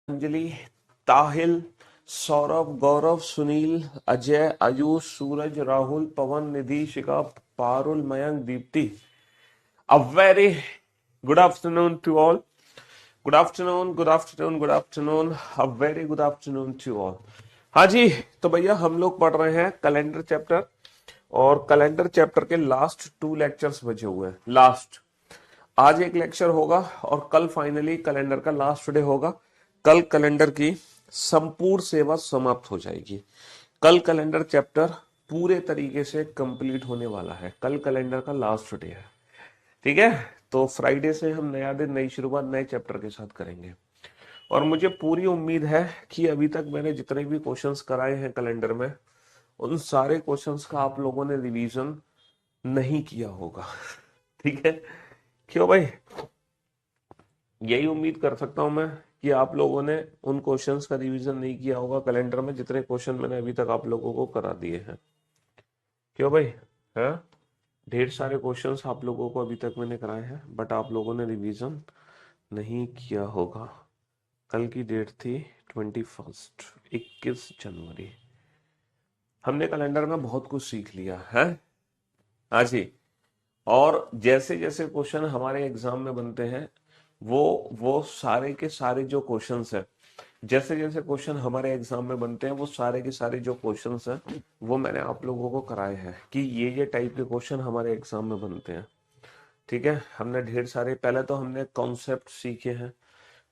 Anjali, Tahil, Saurabh, Gaurav, Sunil, Ajay, Ayush, Suraj, Rahul, Pawan, Nidhi, Shikha, Parul, Mayank, Deepti. A very good afternoon to all. Good afternoon, good afternoon, good afternoon. A very good afternoon to all. हाँ जी, तो भैया हम लोग पढ़ रहे हैं कैलेंडर चैप्टर और कैलेंडर चैप्टर के लास्ट 2 लेक्चर्स बचे हुए हैं। लास्ट आज एक लेक्चर होगा और कल फाइनली कैलेंडर का लास्ट डे होगा। कल कैलेंडर की संपूर्ण सेवा समाप्त हो जाएगी। कल कैलेंडर चैप्टर पूरे तरीके से कंप्लीट होने वाला है। कल कैलेंडर का लास्ट डे है, ठीक है। तो फ्राइडे से हम नया दिन, नई शुरुआत नए चैप्टर के साथ करेंगे और मुझे पूरी उम्मीद है कि अभी तक मैंने जितने भी क्वेश्चंस कराए हैं कैलेंडर में, उन सारे क्वेश्चंस का आप लोगों ने रिवीजन नहीं किया होगा। ठीक है, क्यों भाई? यही उम्मीद कर सकता हूं मैं कि आप लोगों ने उन क्वेश्चंस का रिवीजन नहीं किया होगा कैलेंडर में, जितने क्वेश्चन मैंने अभी तक आप लोगों को करा दिए हैं। क्यों भाई? है, ढेर सारे क्वेश्चंस आप लोगों को अभी तक मैंने कराए हैं, बट आप लोगों ने रिवीजन नहीं किया होगा। कल की डेट थी 21 21 जनवरी। हमने कैलेंडर में बहुत कुछ सीख लिया है। हाँ जी, और जैसे जैसे क्वेश्चन हमारे एग्जाम में बनते हैं, वो सारे के सारे जो क्वेश्चंस हैं, जैसे जैसे क्वेश्चन हमारे एग्जाम में बनते हैं, वो सारे के सारे जो क्वेश्चंस हैं वो मैंने आप लोगों को कराए हैं कि ये टाइप के क्वेश्चन हमारे एग्जाम में बनते हैं। ठीक है, हमने ढेर सारे, पहले तो हमने कॉन्सेप्ट सीखे हैं।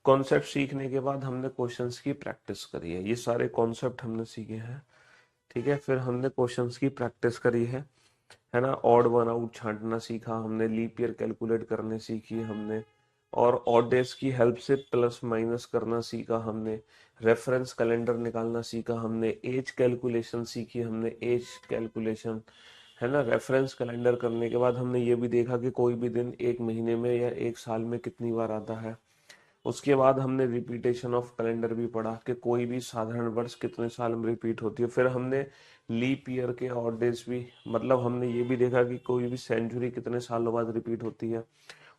कॉन्सेप्ट सीखने के बाद हमने क्वेश्चंस की प्रैक्टिस करी है। ये सारे कॉन्सेप्ट हमने सीखे हैं, ठीक है। फिर हमने क्वेश्चंस की प्रैक्टिस करी है ना। ऑड वन आउट छांटना सीखा हमने, लीप ईयर कैलकुलेट करने सीखी हमने, और ऑड डेज की हेल्प से प्लस माइनस करना सीखा हमने, रेफरेंस कैलेंडर निकालना सीखा हमने, एज कैलकुलेशन सीखी हमने, एज कैलकुलेशन, है ना। रेफरेंस कैलेंडर करने के बाद हमने ये भी देखा कि कोई भी दिन एक महीने में या एक साल में कितनी बार आता है। उसके बाद हमने रिपीटेशन ऑफ कैलेंडर भी पढ़ा कि कोई भी साधारण वर्ष कितने साल में रिपीट होती है। फिर हमने लीप ईयर के ऑड डेज भी, मतलब हमने ये भी देखा कि कोई भी सेंचुरी कितने सालों बाद रिपीट होती है,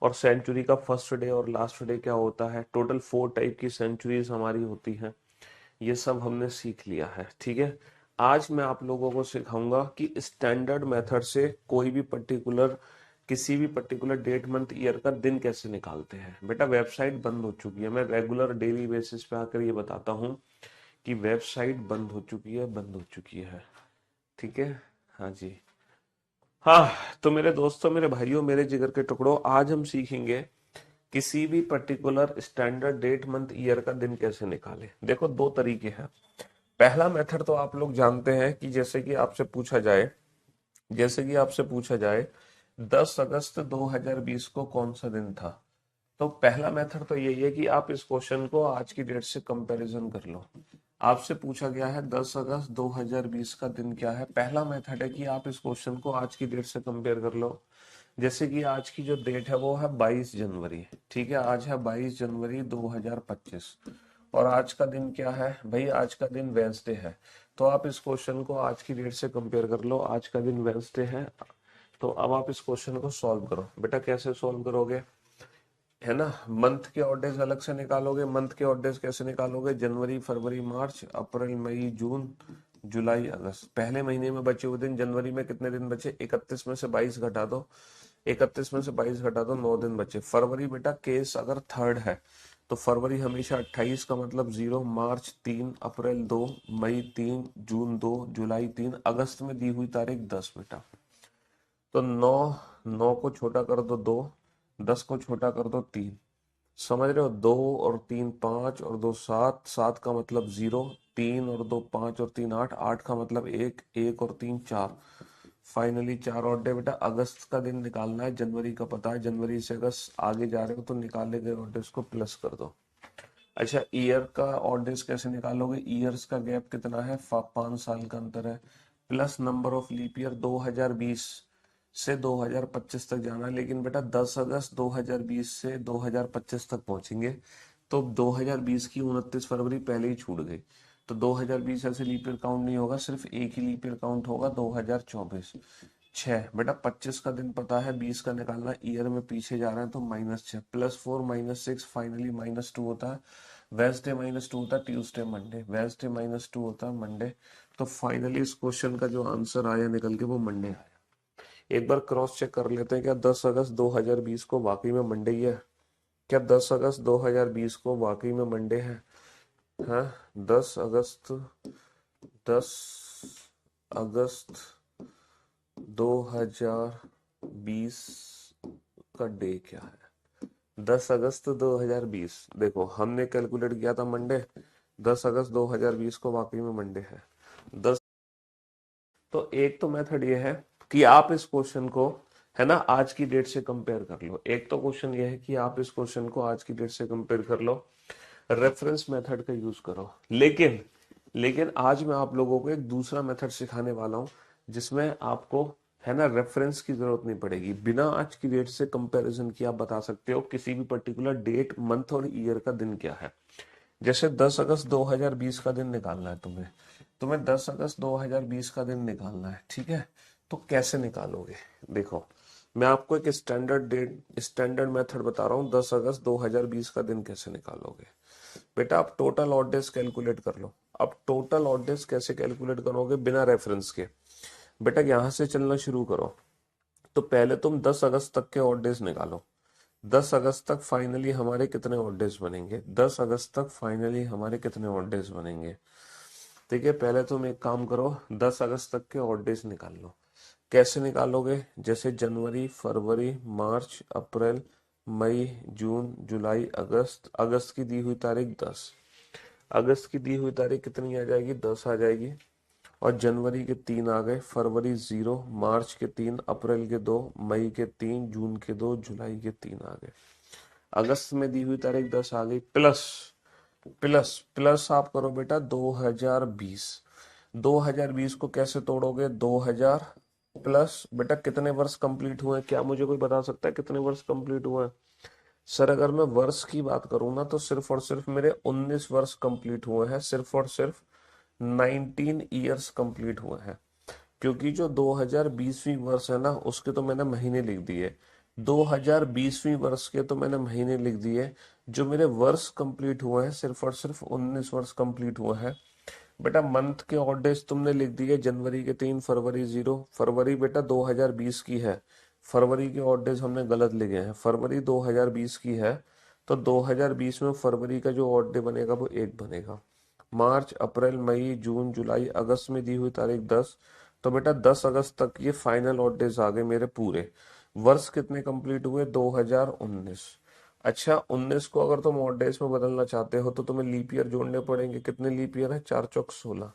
और सेंचुरी का फर्स्ट डे और लास्ट डे क्या होता है। टोटल 4 टाइप की सेंचुरीज हमारी होती हैं। ये सब हमने सीख लिया है, ठीक है। आज मैं आप लोगों को सिखाऊंगा कि स्टैंडर्ड मेथड से कोई भी पर्टिकुलर, किसी भी पर्टिकुलर डेट मंथ ईयर का दिन कैसे निकालते हैं। बेटा वेबसाइट बंद हो चुकी है, मैं रेगुलर डेली बेसिस पे आकर ये बताता हूँ कि वेबसाइट बंद हो चुकी है, बंद हो चुकी है, ठीक है। हाँ जी, हाँ। तो मेरे दोस्तों, मेरे भाइयों, मेरे जिगर के टुकड़ों, आज हम सीखेंगे किसी भी particular standard date month year का दिन कैसे निकाले। देखो, दो तरीके हैं। पहला मेथड तो आप लोग जानते हैं कि जैसे कि आपसे पूछा जाए 10 अगस्त 2020 को कौन सा दिन था। तो पहला मेथड तो यही है कि आप इस क्वेश्चन को आज की डेट से कंपैरिजन कर लो। आपसे पूछा गया है 10 अगस्त 2020 का दिन क्या है। पहला मेथड है कि आप इस क्वेश्चन को आज की डेट से कंपेयर कर लो। जैसे कि आज की जो डेट है वो है 22 जनवरी, ठीक है। आज है 22 जनवरी 2025 और आज का दिन क्या है भाई? आज का दिन वेंसडे है। तो आप इस क्वेश्चन को आज की डेट से कंपेयर कर लो। आज का दिन वेंसडे है। तो अब आप इस क्वेश्चन को सॉल्व करो। बेटा कैसे सॉल्व करोगे, है ना। मंथ के ऑड डेज अलग से निकालोगे। मंथ के ऑड डेज कैसे निकालोगे? जनवरी, फरवरी, मार्च, अप्रैल, मई, जून, जुलाई, अगस्त। पहले महीने में बचे हुए दिन, जनवरी में कितने दिन बचे? 31 में से 22 घटा दो, 31 में से 22 घटा दो, 9 दिन बचे। फरवरी बेटा केस अगर थर्ड है तो फरवरी हमेशा 28 का मतलब 0, मार्च 3, अप्रैल 2, मई 3, जून 2, जुलाई 3, अगस्त में दी हुई तारीख 10 बेटा। तो 9, 9 को छोटा कर दो 2, 10 को छोटा कर दो 3। समझ रहे हो? 2 और 3 5 और 2 7, 7 का मतलब 0, 3 और 2 5 और 3 8, 8 का मतलब 1, 1 और 3 4। फाइनली 4 ऑड डे बेटा। अगस्त का दिन निकालना है, जनवरी का पता है, जनवरी से अगस्त आगे जा रहे हो तो निकाले गए ऑड डेज को प्लस कर दो। अच्छा, ईयर का ऑड डेज कैसे निकालोगे? ईयर्स का गैप कितना है? 5 साल का अंतर है, plus number of leap year. 2020 से 2025 तक जाना है, लेकिन बेटा 10 अगस्त 2020 से 2025 तक पहुंचेंगे तो 2020 की 29 फरवरी पहले ही छूट गई। तो 2020 ऐसे लीप ईयर काउंट नहीं होगा, सिर्फ एक ही लीप ईयर काउंट होगा, 2024। 6 बेटा, 25 का दिन पता है, 20 का निकालना, ईयर में पीछे जा रहे हैं तो -6, +4 -6 फाइनली -2 होता है। वेंसडे -2 होता है ट्यूसडे मंडे, वेंसडे -2 होता है मंडे। तो फाइनली इस क्वेश्चन का जो आंसर आया निकल के वो मंडे आया। एक बार क्रॉस चेक कर लेते हैं, क्या 10 अगस्त 2020 को वाकई में मंडे ही है? क्या 10 अगस्त 2020 को वाकई में मंडे है? हाँ, 10 अगस्त 10 अगस्त 2020 का डे क्या है? 10 अगस्त 2020, देखो हमने कैलकुलेट किया था मंडे, 10 अगस्त 2020 को वाकई में मंडे है 10। तो एक तो मेथड ये है कि आप इस क्वेश्चन को, है ना, आज की डेट से कंपेयर कर लो। एक तो क्वेश्चन ये है कि आप इस क्वेश्चन को आज की डेट से कंपेयर कर लो, रेफरेंस मेथड का यूज करो। लेकिन लेकिन आज मैं आप लोगों को एक दूसरा मेथड सिखाने वाला हूं जिसमें आपको, है ना, रेफरेंस की जरूरत नहीं पड़ेगी। बिना आज की डेट से कंपैरिजन किए आप बता सकते हो किसी भी पर्टिकुलर डेट, मंथ और ईयर का दिन क्या है। जैसे 10 अगस्त 2020 का दिन निकालना है तुम्हें, 10 अगस्त 2020 का दिन निकालना है, ठीक है? तो कैसे निकालोगे? देखो, मैं आपको एक स्टैंडर्ड मेथड बता रहा हूँ। 10 अगस्त 2020 का दिन कैसे निकालोगे? बेटा आप टोटल ऑड डेज कैलकुलेट कर लो। अब टोटल ऑड डेज कैसे कैलकुलेट करोगे बिना रेफरेंस के? बेटा यहां से चलना शुरू करो। तो पहले तुम 10 अगस्त तक के ऑड डेज निकालो। 10 अगस्त तक फाइनली हमारे कितने ऑड डेज बनेंगे? 10 अगस्त तक फाइनली हमारे कितने ऑड डेज बनेंगे? ठीक है, पहले तुम एक काम करो, 10 अगस्त तक के ऑड डेज निकाल लो। कैसे निकालोगे? जैसे जनवरी, फरवरी, मार्च, अप्रैल, मई, जून, जुलाई, अगस्त। अगस्त की दी हुई तारीख 10, अगस्त की दी हुई तारीख कितनी आ जाएगी? 10 आ जाएगी। और जनवरी के 3 आ गए, फरवरी 0, मार्च के 3, अप्रैल के 2, मई के 3, जून के 2, जुलाई के 3 आ गए। अगस्त में दी हुई तारीख 10 आ गई। प्लस प्लस प्लस आप करो बेटा 2020। 2020 को कैसे तोड़ोगे? 2000 प्लस, बेटा कितने वर्ष कंप्लीट हुए? क्या मुझे कोई बता सकता है कितने वर्ष कंप्लीट हुए? सर अगर मैं वर्ष की बात करूं ना तो सिर्फ और सिर्फ मेरे 19 वर्ष कंप्लीट हुए हैं, सिर्फ और सिर्फ 19 ईयर्स कंप्लीट हुए हैं। क्योंकि जो 2020वीं वर्ष है ना उसके तो मैंने महीने लिख दिए, 2020वीं वर्ष के तो मैंने महीने लिख दिए। जो मेरे वर्ष कंप्लीट हुए हैं सिर्फ और सिर्फ 19 वर्ष कंप्लीट हुए हैं। बेटा मंथ के ऑड डेज तुमने लिख दिए, जनवरी के 3, फरवरी 0। फरवरी बेटा 2020 की है, फरवरी के ऑड डेज हमने गलत लिखे हैं, फरवरी 2020 की है। तो 2020 में फरवरी का जो ऑड डे बनेगा वो 1 बनेगा। मार्च, अप्रैल, मई, जून, जुलाई, अगस्त में दी हुई तारीख 10। तो बेटा 10 अगस्त तक ये फाइनल ऑड डेज आ गए मेरे पूरे। वर्ष कितने कंप्लीट हुए? 2019। अच्छा, 19 को अगर तुम ऑड डेज में बदलना चाहते हो तो तुम्हें लीप ईयर जोड़ने पड़ेंगे। कितने लीप ईयर है? 4 चौक 16।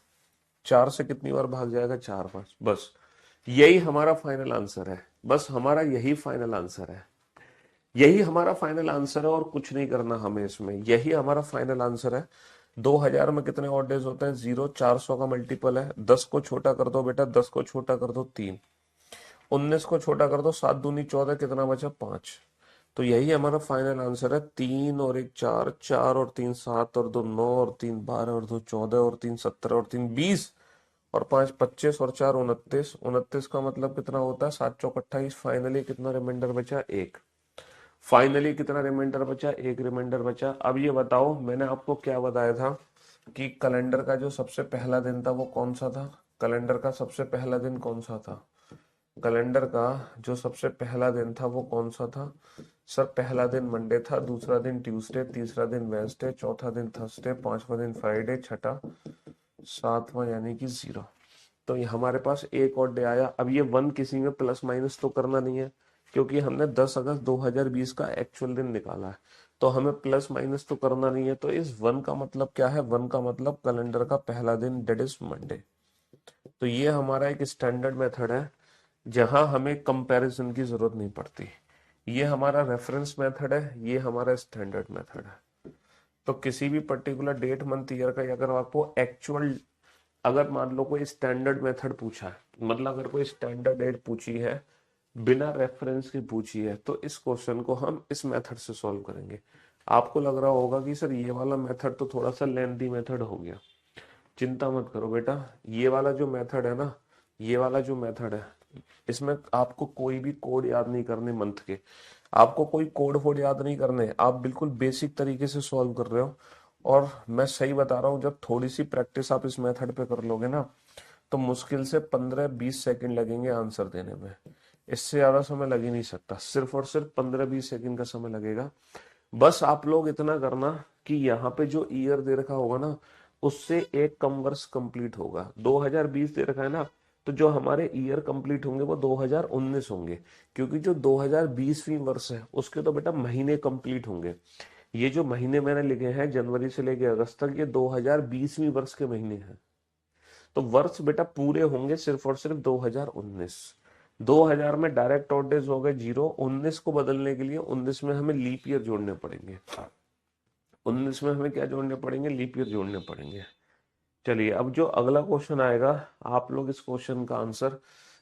4 से कितनी बार भाग जाएगा? 4 बार। बस यही हमारा फाइनल आंसर है, बस हमारा यही फाइनल आंसर है, यही हमारा फाइनल आंसर है और कुछ नहीं करना हमें इसमें, यही हमारा फाइनल आंसर है। 2000 में कितने ऑड डेज होते हैं? 0। 400 का मल्टीपल है, 10 को छोटा कर दो बेटा, 10 को छोटा कर दो 3, 19 को छोटा कर दो 7 दूनी 14, कितना बचा? 5। तो यही हमारा फाइनल आंसर है। 3 और 1 4, 4 और 3 7 और 2 9 और 3 12 और 2 14 और 3 17 और 3 20 और 5 25 और 4 29। 29 का मतलब कितना होता है? 7 चौक 28। फाइनली कितना रिमाइंडर बचा? 1। फाइनली कितना रिमाइंडर बचा? 1 रिमाइंडर बचा। अब ये बताओ, मैंने आपको क्या बताया था कि कैलेंडर का जो सबसे पहला दिन था वो कौन सा था? कैलेंडर का सबसे पहला दिन कौन सा था? कैलेंडर का जो सबसे पहला दिन था वो कौन सा था? सर पहला दिन मंडे था, दूसरा दिन ट्यूसडे, तीसरा दिन वेंसडे, चौथा दिन थर्सडे, पांचवा दिन फ्राइडे, छठा सातवां यानी कि 0। तो ये हमारे पास एक और डे आया। अब ये 1 किसी में प्लस माइनस तो करना नहीं है क्योंकि हमने 10 अगस्त 2020 का एक्चुअल दिन निकाला है, तो हमें प्लस माइनस तो करना नहीं है। तो इस 1 का मतलब क्या है? 1 का मतलब कैलेंडर का पहला दिन, डेट इज मंडे। तो ये हमारा एक स्टैंडर्ड मेथड है जहां हमें कंपैरिजन की जरूरत नहीं पड़ती। ये हमारा रेफरेंस मेथड है, ये हमारा स्टैंडर्ड मेथड है। तो किसी भी पर्टिकुलर डेट, मंथ, ईयर का अगर आपको एक्चुअल, अगर मान लो कोई स्टैंडर्ड मेथड पूछा है, मतलब अगर कोई स्टैंडर्ड डेट पूछी है बिना रेफरेंस की पूछी है, तो इस क्वेश्चन को हम इस मेथड से सॉल्व करेंगे। आपको लग रहा होगा कि सर ये वाला मेथड तो थोड़ा सा लेंथी मेथड हो गया। चिंता मत करो बेटा, ये वाला जो मेथड है ना, ये वाला जो मेथड है, इसमें आपको कोई भी कोड याद नहीं करने मंथ के, आपको कोई कोड फोड याद नहीं करने, आप बिल्कुल बेसिक तरीके से सॉल्व कर रहे हो और मैं सही बता रहा हूँ, जब थोड़ी सी प्रैक्टिस आप इस मेथड पे कर लोगे ना, तो मुश्किल से 15-20 सेकंड लगेंगे आंसर देने में। इससे ज्यादा समय लग ही नहीं सकता, सिर्फ और सिर्फ 15-20 सेकंड का समय लगेगा। बस आप लोग इतना करना कि यहाँ पे जो ईयर दे रखा होगा ना, उससे एक कम वर्ष कंप्लीट होगा। 2020 दे रखा है ना, तो जो हमारे ईयर कंप्लीट होंगे वो 2019 होंगे, क्योंकि जो 2020वीं वर्ष है उसके तो बेटा महीने कंप्लीट होंगे। ये जो महीने मैंने लिखे हैं जनवरी से लेके अगस्त तक, ये 2020वीं वर्ष के महीने हैं। तो वर्ष बेटा पूरे होंगे सिर्फ और सिर्फ 2019। 2000 में डायरेक्ट ऑड डेज हो गए 0, 19 को बदलने के लिए 19 में हमें लीप ईयर जोड़ने पड़ेंगे। 19 में हमें क्या जोड़ने पड़ेंगे? लीप ईयर जोड़ने पड़ेंगे। चलिए, अब जो अगला क्वेश्चन आएगा, आप लोग इस क्वेश्चन का आंसर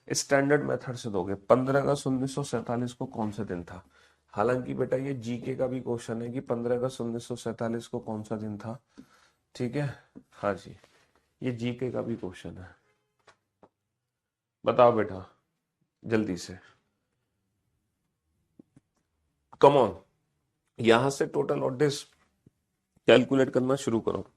स्टैंडर्ड मेथड से दोगे। 15 अगस्त 1947 को कौन सा दिन था? हालांकि बेटा ये जीके का भी क्वेश्चन है कि 15 अगस्त 1947 को कौन सा दिन था। ठीक है, हाँ जी, ये जीके का भी क्वेश्चन है। बताओ बेटा जल्दी से, कम ऑन, यहां से टोटल ऑड डेज कैलकुलेट करना शुरू करो।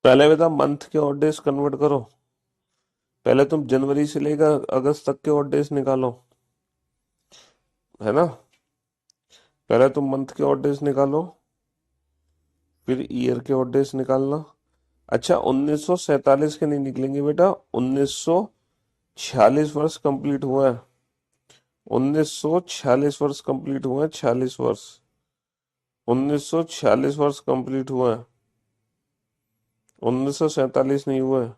पहले बेटा मंथ के ऑड डेज कन्वर्ट करो। पहले तुम जनवरी से लेकर अगस्त तक के ऑड डेज निकालो, है ना। पहले तुम मंथ के ऑड डेज निकालो, फिर ईयर के ऑड डेज निकालना। अच्छा, 1947 के नहीं निकलेंगे बेटा, 1946 वर्ष कंप्लीट हुआ है। 1946 वर्ष कंप्लीट हुआ है, 46 वर्ष। 1946 वर्ष कंप्लीट हुआ है, 1947 नहीं हुआ है।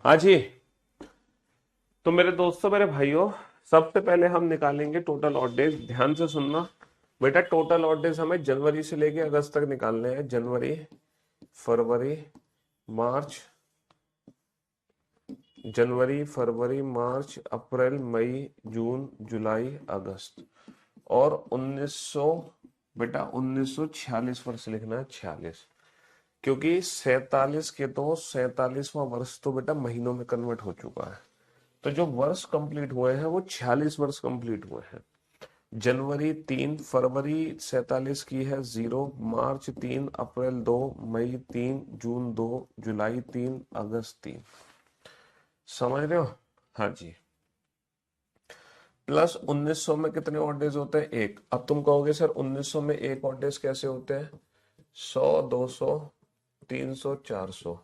हाँ जी, तो मेरे दोस्तों, मेरे भाइयों, सबसे पहले हम निकालेंगे टोटल ऑड डेज। ध्यान से सुनना बेटा, टोटल ऑड डेज हमें जनवरी से लेके अगस्त तक निकालने हैं। जनवरी, फरवरी, मार्च, जनवरी, फरवरी, मार्च, अप्रैल, मई, जून, जुलाई, अगस्त। और 1900, बेटा 1946 वर्ष लिखना है, 46। क्योंकि 47 के तो 47वां वर्ष तो बेटा महीनों में कन्वर्ट हो चुका है। तो जो वर्ष कंप्लीट हुए हैं वो 46 वर्ष कंप्लीट हुए हैं। जनवरी 3, फरवरी 47 की है 0, मार्च 3, अप्रैल 2, मई 3, जून 2, जुलाई 3, अगस्त 3। समझ रहे हो? हाँ जी। प्लस 1900 में कितने ऑड डेज होते हैं? एक। अब तुम कहोगे सर 1900 में एक ऑड डेज कैसे होते हैं? 100, 200, 300, 400,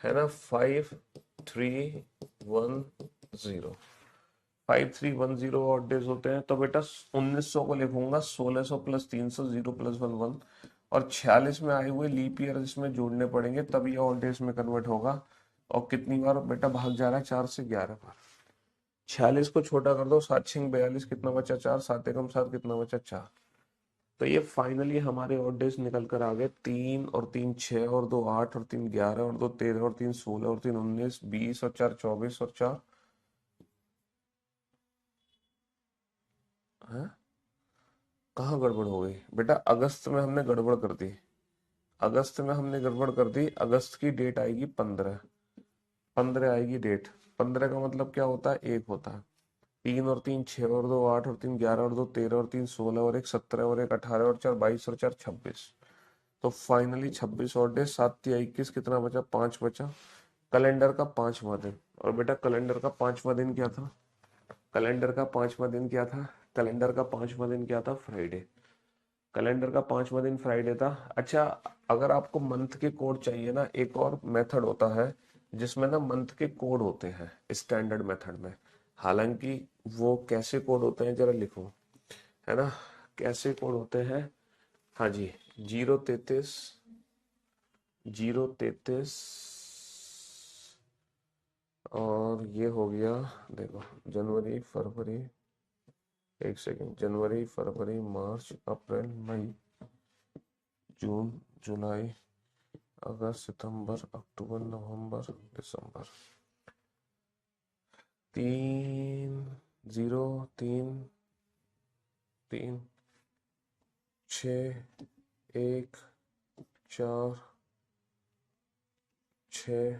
है ना? 5310, 5310 ऑड डेज होते हैं। तो बेटा 1900 को लिखूंगा 1600 प्लस 300, 0 प्लस 1 1, और 46 में आए हुए लीप ईयर इसमें जोड़ने पड़ेंगे तब ये ऑड डेज में कन्वर्ट होगा। और कितनी बार बेटा भाग जा रहा है? 4 से 11 बार। 46 को छोटा कर दो, 7 6 42, कितना बचा? 4, 7 एकम 7, कितना बचा? 4। तो ये फाइनली हमारे ऑड डेज निकल कर आ गए। 3 और 3 6 और 2 8 और 3 11 और 2 13 और 3 16 और 3 19 20 और 4 24 और 4 है। कहाँ गड़बड़ हो गई बेटा? अगस्त में हमने गड़बड़ कर दी। अगस्त में हमने गड़बड़ कर दी। अगस्त की डेट आएगी 15। 15 आएगी डेट। 15 का मतलब क्या होता है? एक होता है। 3 और 3 6 और 2 8 और 3 11 और 2 13 और 3 16 और 1 17 और 1 18 और 4 22 और 4 26। तो फाइनली 26 और डे, 7 3 21, कितना बचा? 5 बचा। कैलेंडर का 5वां दिन। और बेटा कैलेंडर का 5वां दिन क्या था? कैलेंडर का 5वां दिन क्या था? कैलेंडर का 5वां दिन क्या था? फ्राइडे। कैलेंडर का 5वां दिन फ्राइडे था। अच्छा, अगर आपको मंथ के कोड चाहिए ना, एक और मेथड होता है जिसमें ना मंथ के कोड होते हैं स्टैंडर्ड मेथड में। हालांकि वो कैसे कोड होते हैं जरा लिखो, है ना? कैसे कोड होते हैं? हाँ जी। 033, 033, और ये हो गया, देखो, जनवरी फरवरी, एक सेकेंड, जनवरी फरवरी मार्च अप्रैल मई जून जुलाई अगस्त सितंबर अक्टूबर नवंबर दिसंबर। 3 0 3 3 6 1 4 6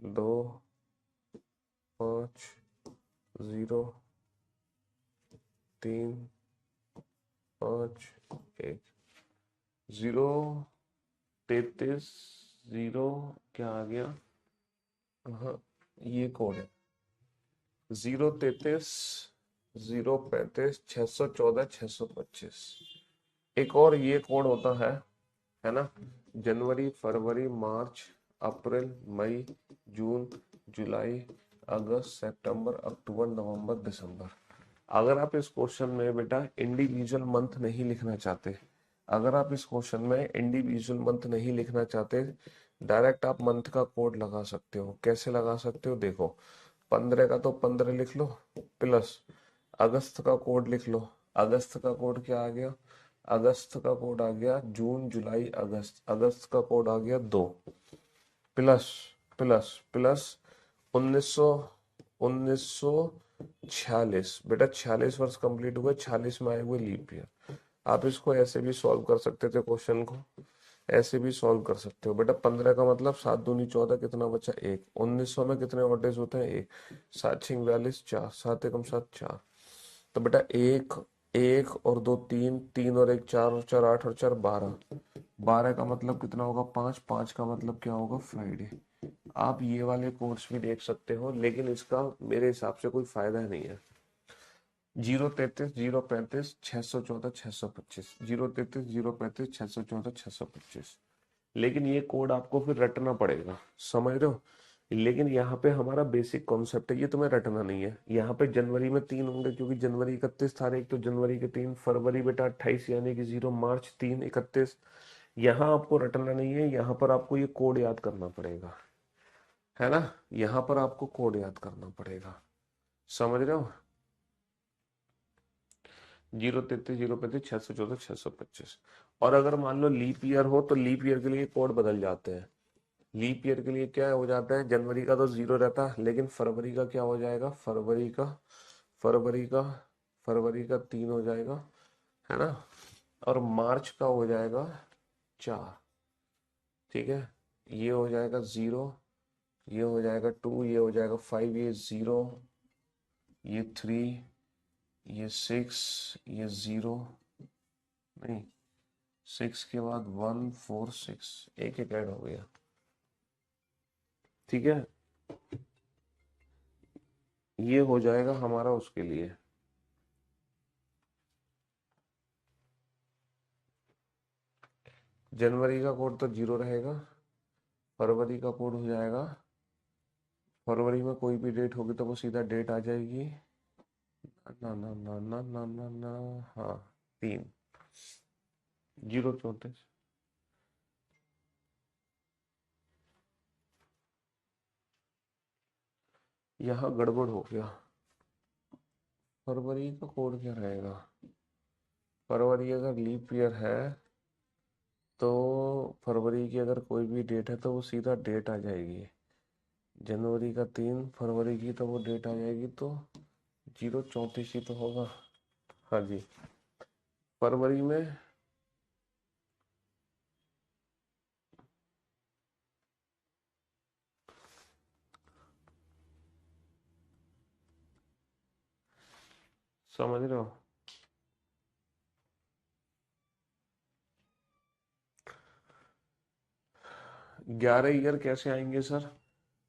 2 5 0 3 5 1 0 33 0, क्या आ गया? हाँ, ये कोड है 033 035 614 625। एक और ये कोड होता है ना? जनवरी फरवरी मार्च अप्रैल मई जून जुलाई अगस्त सितंबर अक्टूबर नवंबर दिसंबर। अगर आप इस क्वेश्चन में बेटा इंडिविजुअल मंथ नहीं लिखना चाहते, अगर आप इस क्वेश्चन में इंडिविजुअल मंथ नहीं लिखना चाहते, डायरेक्ट आप मंथ का कोड लगा सकते हो। कैसे लगा सकते हो? देखो, 15 का तो 15 लिख लो, प्लस अगस्त का कोड लिख लो। अगस्त का कोड क्या आ गया? अगस्त का कोड आ गया जून जुलाई अगस्त। अगस्त का कोड आ गया 2, प्लस प्लस प्लस 1900, 1946। बेटा 46 वर्ष कंप्लीट हुए, 46 में आए हुए लीप ईयर। आप इसको ऐसे भी सॉल्व कर सकते थे, क्वेश्चन को ऐसे भी सॉल्व कर सकते हो बेटा। 15 का मतलब 7 दूनी 14, कितना बचा? एक। 1900 में कितने ऑड डेज होते हैं? एक। 7 6 42, 4, 7 एकम 7, 4। तो बेटा एक, एक और दो तीन, तीन और एक 4 और 4 8 और 4 12। 12 का मतलब कितना होगा? 5। 5 का मतलब क्या होगा? फ्राइडे। आप ये वाले कोर्स भी देख सकते हो, लेकिन इसका मेरे हिसाब से कोई फायदा नहीं है। 033 035 614 625, 033 035 614 625। लेकिन ये कोड आपको फिर रटना पड़ेगा, समझ रहे हो? लेकिन यहाँ पे हमारा बेसिक कॉन्सेप्ट है, ये तुम्हें रटना नहीं है। यहाँ पे जनवरी में 3 होंगे क्योंकि जनवरी 31 तारीख, तो जनवरी के 3, फरवरी बेटा 28 यानी कि 0, मार्च 3 31। यहाँ आपको रटना नहीं है, यहाँ पर आपको ये कोड याद करना पड़ेगा, है ना? यहाँ पर आपको कोड याद करना पड़ेगा, समझ रहे हो? 033 035 614 625। और अगर मान लो लीप ईयर हो तो लीप ईयर के लिए कोड बदल जाते हैं। लीप ईयर के लिए क्या हो जाता है? जनवरी का तो 0 रहता है, लेकिन फरवरी का क्या हो जाएगा? फरवरी का फरवरी का 3 हो जाएगा, है ना? और मार्च का हो जाएगा 4। ठीक है, ये हो जाएगा 0, ये हो जाएगा 2, ये हो जाएगा 5, ये 0, ये 3, ये 6, ये 0, नहीं 6 के बाद 1 4 6, एक एक ऐड हो गया। ठीक है, ये हो जाएगा हमारा उसके लिए। जनवरी का कोड तो 0 रहेगा, फरवरी का कोड हो जाएगा, फरवरी में कोई भी डेट होगी तो वो सीधा डेट आ जाएगी, ना ना ना ना ना ना ना, हाँ 3, 0 34। यहाँ गड़बड़ हो गया, फरवरी का कोड क्या रहेगा? फरवरी अगर लीप ईयर है तो फरवरी की अगर कोई भी डेट है तो वो सीधा डेट आ जाएगी। जनवरी का 3, फरवरी की तो वो डेट आ जाएगी, तो 0 34 ही तो होगा। हाँ जी, फरवरी में समझ रहे हो? 11 ईयर कैसे आएंगे सर?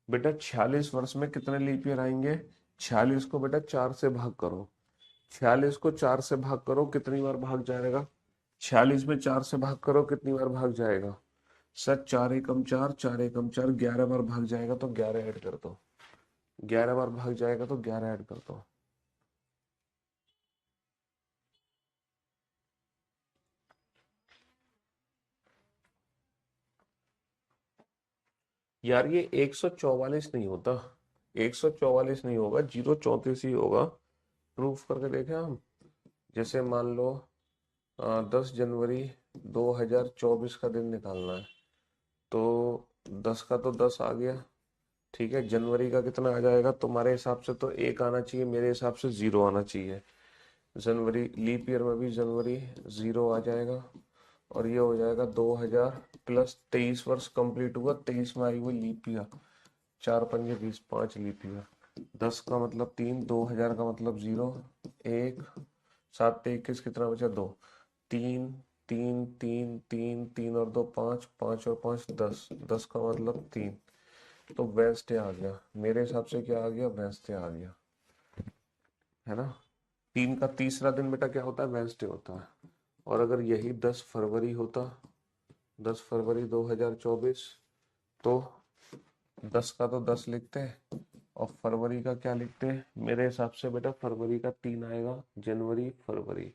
बेटा 46 वर्ष में कितने लीप ईयर आएंगे? 46 को बेटा 4 से भाग करो, 46 को 4 से भाग करो, कितनी बार भाग जाएगा? 46 में 4 से भाग करो, कितनी बार भाग जाएगा? सर 4 एकम 4, 4 एकम 4, 11 बार भाग जाएगा, तो 11 ऐड कर दो, 11 बार भाग जाएगा तो 11 ऐड कर दो। यार ये 144 नहीं होता, 144 नहीं होगा, 0 34 ही होगा। प्रूफ करके देखें हम। जैसे मान लो 10 जनवरी 2024 का दिन निकालना है, तो 10 का तो 10 आ गया, ठीक है। जनवरी का कितना आ जाएगा तुम्हारे हिसाब से? तो 1 आना चाहिए, मेरे हिसाब से 0 आना चाहिए। जनवरी लीप ईयर में भी जनवरी 0 आ जाएगा, और ये हो जाएगा 2000 प्लस 23 वर्ष कंप्लीट हुआ, 23 में आई हुई लीप ईयर, 4 पंजे 20, 5 लीप ईयर। 10 का मतलब 3, 2000 का मतलब 0, 1, 7 पे 21, कितना बचा? 2, 3 3 3 3 3 और 2 5, 5 और 5 10, 10 का मतलब 3, तो वेंसडे आ गया मेरे हिसाब से। क्या आ गया? वेंसडे आ गया, है ना। 3 का तीसरा दिन बेटा क्या होता है? वेंसडे होता है। और अगर यही 10 फरवरी होता, 10 फरवरी 2024, तो 10 का तो 10 लिखते हैं, और फरवरी का क्या लिखते हैं? मेरे हिसाब से बेटा फरवरी का 3 आएगा, जनवरी फरवरी।